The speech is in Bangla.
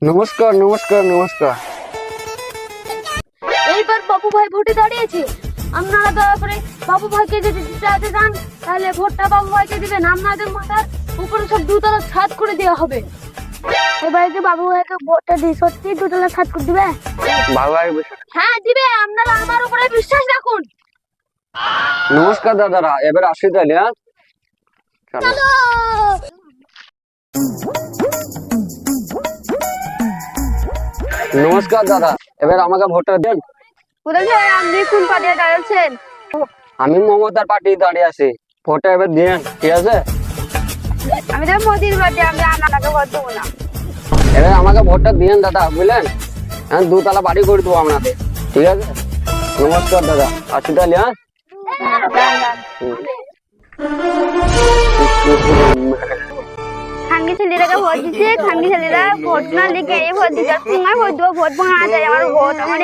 নমস্কার নমস্কার নমস্কার। এইবার বাবু ভাই ভোটে দাঁড়িয়েছে, আপনারা দয়া করে বাবু ভাইকে যদি জিতাতে চান তাহলে ভোটটা বাবু ভাইকে দিবেন। আপনাদের মাথার উপরে সব দুতলা ছাদ করে দেওয়া হবে। এবারে যে বাবু ভাইকে ভোটটা দিই, সত্যি দুতলা ছাদ করে দিবে? বাবা হ্যাঁ দিবে, আপনারা আমার উপরে বিশ্বাস রাখুন। নমস্কার দাদারা, এবার আসি তাহলে। হ্যাঁ চলো। নমস্কার দাদা, এবার আমাকে ভোটটা দেন। কোথায় আপনি কোন পার্টিতে দাঁড়াচ্ছেন? আমি মমতার পার্টি দাঁড়িয়ে আছি, ভোটটা এবার দিন, ঠিক আছে? আমি তো মোদির পার্টি, আমি আপনাকে ভোট দেবো না। এবার আমাকে ভোটটা দিন দাদা, বুঝলেন? হ্যাঁ, দুতলা বাড়ি করে দেবো আপনাদের, ঠিক আছে? নমস্কার দাদা, আসি তাহলে। হ্যাঁ খাঙ্গি ছেলেটাকে ভোট দিচ্ছে, খাঙ্গি ছেলেরা ভোট না লিখে ভোট দিচ্ছে। তোমার ভোট দেবো, ভোট ভাঙা যায়, আমার ভোট আমার